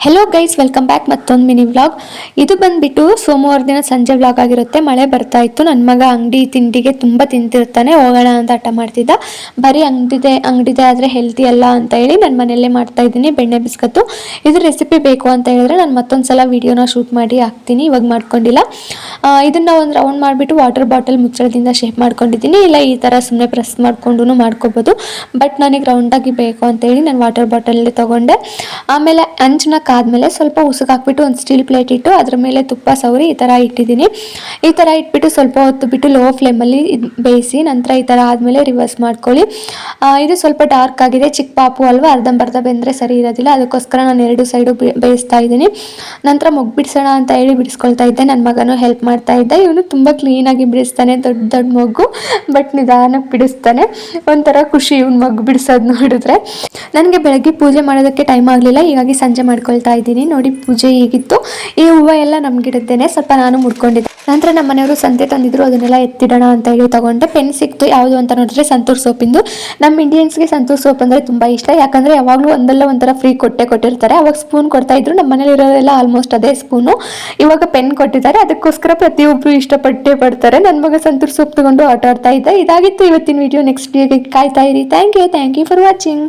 Hello guys, welcome back ಮತ್ತೊಂದು mini vlog. ಇದು ಬಂದ್ಬಿಟ್ಟು ಸೋಮವಾರ ದಿನ ಸಂಜೆ ವ್ಲಾಗ್ ಆಗಿರುತ್ತೆ. ಮಳೆ ಬರ್ತಾ ಇತ್ತು. ನನ್ನ ಮಗ ಅಂಗಡಿ ತಿಂಡಿಗೆ ತುಂಬ ತಿಂತಿರ್ತಾನೆ. ಹೋಗೋಣ ಅಂತ ಹಠ ಮಾಡ್ತಿದ್ದ. ಬರೀ ಅಂಗಡಿದೆ ಆದರೆ ಹೆಲ್ತಿ ಅಲ್ಲ ಅಂತ ಹೇಳಿ ನಾನು ಮನೆಯಲ್ಲೇ ಮಾಡ್ತಾ ಇದ್ದೀನಿ ಬೆಣ್ಣೆ ಬಿಸ್ಕತ್ತು. ಇದ್ರ ರೆಸಿಪಿ ಬೇಕು ಅಂತ ಹೇಳಿದ್ರೆ ನಾನು ಮತ್ತೊಂದು ಸಲ ವೀಡಿಯೋನ ಶೂಟ್ ಮಾಡಿ ಹಾಕ್ತೀನಿ. ಇವಾಗ ಮಾಡ್ಕೊಂಡಿಲ್ಲ. ಇದನ್ನು ಒಂದು ರೌಂಡ್ ಮಾಡಿಬಿಟ್ಟು ವಾಟರ್ ಬಾಟಲ್ ಮುಚ್ಚಳದಿಂದ ಶೇಪ್ ಮಾಡ್ಕೊಂಡಿದ್ದೀನಿ. ಇಲ್ಲ ಈ ಥರ ಸುಮ್ಮನೆ ಪ್ರೆಸ್ ಮಾಡ್ಕೊಂಡು ಮಾಡ್ಕೋಬೋದು. ಬಟ್ ನನಗೆ ರೌಂಡಾಗಿ ಬೇಕು ಅಂತೇಳಿ ನಾನು ವಾಟರ್ ಬಾಟಲಲ್ಲಿ ತೊಗೊಂಡೆ. ಆಮೇಲೆ ಅಂಚನ್ನ ಕಾದ್ಮೇಲೆ ಸ್ವಲ್ಪ ಉಸುಕು ಹಾಕ್ಬಿಟ್ಟು ಒಂದು ಸ್ಟೀಲ್ ಪ್ಲೇಟ್ ಇಟ್ಟು ಅದ್ರ ಮೇಲೆ ತುಪ್ಪ ಸವರಿ ಈ ಥರ ಇಟ್ಟಿದ್ದೀನಿ. ಈ ಥರ ಇಟ್ಬಿಟ್ಟು ಸ್ವಲ್ಪ ಹೊತ್ತು ಬಿಟ್ಟು ಲೋ ಫ್ಲೇಮಲ್ಲಿ ಬೇಯಿಸಿ ನಂತರ ಈ ಥರ ಆದಮೇಲೆ ರಿವರ್ಸ್ ಮಾಡ್ಕೊಳ್ಳಿ. ಇದು ಸ್ವಲ್ಪ ಡಾರ್ಕ್ ಆಗಿದೆ. ಚಿಕ್ಕ ಪಾಪು ಅಲ್ವಾ, ಅರ್ಧಂಬರ್ಧ ಬೆಂದರೆ ಸರಿ ಇರೋದಿಲ್ಲ. ಅದಕ್ಕೋಸ್ಕರ ನಾನು ಎರಡು ಸೈಡು ಬೇಯಿಸ್ತಾ ಇದ್ದೀನಿ. ನಂತರ ಬಿಡಿಸೋಣ ಅಂತ ಹೇಳಿ ಬಿಡಿಸ್ಕೊಳ್ತಾ ಇದ್ದೆ. ನನ್ನ ಮಗನೂ ಹೆಲ್ಪ್ ಮಾಡ್ತಾ ಇದ್ದೆ. ಇವನು ತುಂಬ ಕ್ಲೀನಾಗಿ ಬಿಡಿಸ್ತಾನೆ, ದೊಡ್ಡ ದೊಡ್ಡ ಮಗು. ಬಟ್ ನಿಧಾನಕ್ಕೆ ಬಿಡಿಸ್ತಾನೆ. ಒಂಥರ ಖುಷಿ ಇವ್ನ ಮಗು ಬಿಡಿಸೋದು ನೋಡಿದ್ರೆ. ನನಗೆ ಬೆಳಗ್ಗೆ ಪೂಜೆ ಮಾಡೋದಕ್ಕೆ ಟೈಮ್ ಆಗಲಿಲ್ಲ, ಹೀಗಾಗಿ ಸಂಜೆ ಮಾಡ್ಕೊಳ್ತಾ ಇದ್ದೀನಿ. ನೋಡಿ ಪೂಜೆ ಹೀಗಿತ್ತು. ಈ ಹೂವು ಎಲ್ಲ ನಮ್ಗಿಡುತ್ತೇನೆ, ಸ್ವಲ್ಪ ನಾನು ಮುಡ್ಕೊಂಡಿದ್ದೆ. ನಂತರ ನಮ್ಮ ಮನೆಯವರು ಸಂತೆ ತಂದಿದ್ರು, ಅದನ್ನೆಲ್ಲ ಎತ್ತಿಡೋಣ ಅಂತ ಹೇಳಿ ತಗೊಂಡೆ. ಪೆನ್ ಸಿಕ್ತು. ಯಾವುದು ಅಂತ ನೋಡಿದ್ರೆ ಸಂತೂರ್ ಸೋಪಿಂದು. ನಮ್ಮ ಇಂಡಿಯನ್ಸ್ಗೆ ಸಂತೂರ್ ಸೋಪ್ ಅಂದರೆ ತುಂಬ ಇಷ್ಟ. ಯಾಕಂದರೆ ಯಾವಾಗಲೂ ಒಂದಲ್ಲ ಒಂಥರ ಫ್ರೀ ಕೊಟ್ಟಿರ್ತಾರೆ. ಅವಾಗ ಸ್ಪೂನ್ ಕೊಡ್ತಾ ಇದ್ರು. ನಮ್ಮ ಮನೇಲಿರೋರೆಲ್ಲ ಆಲ್ಮೋಸ್ಟ್ ಅದೇ ಸ್ಪೂನು. ಇವಾಗ ಪೆನ್ ಕೊಟ್ಟಿದ್ದಾರೆ. ಅದಕ್ಕೋಸ್ಕರ ಪ್ರತಿಯೊಬ್ಬರು ಇಷ್ಟಪಟ್ಟೇ ಪಡ್ತಾರೆ. ನನ್ನ ಮಗ ಸಂತೂರ್ ಸೋಪ್ ತಗೊಂಡು ಆಟ ಆಡ್ತಾ ಇದ್ದ. ಇದಾಗಿತ್ತು ಇವತ್ತಿನ ವಿಡಿಯೋ. ನೆಕ್ಸ್ಟ್ ವಿಡಿಯೋಗೆ ಕಾಯ್ತಾ ಇರಿ. Thank you for watching.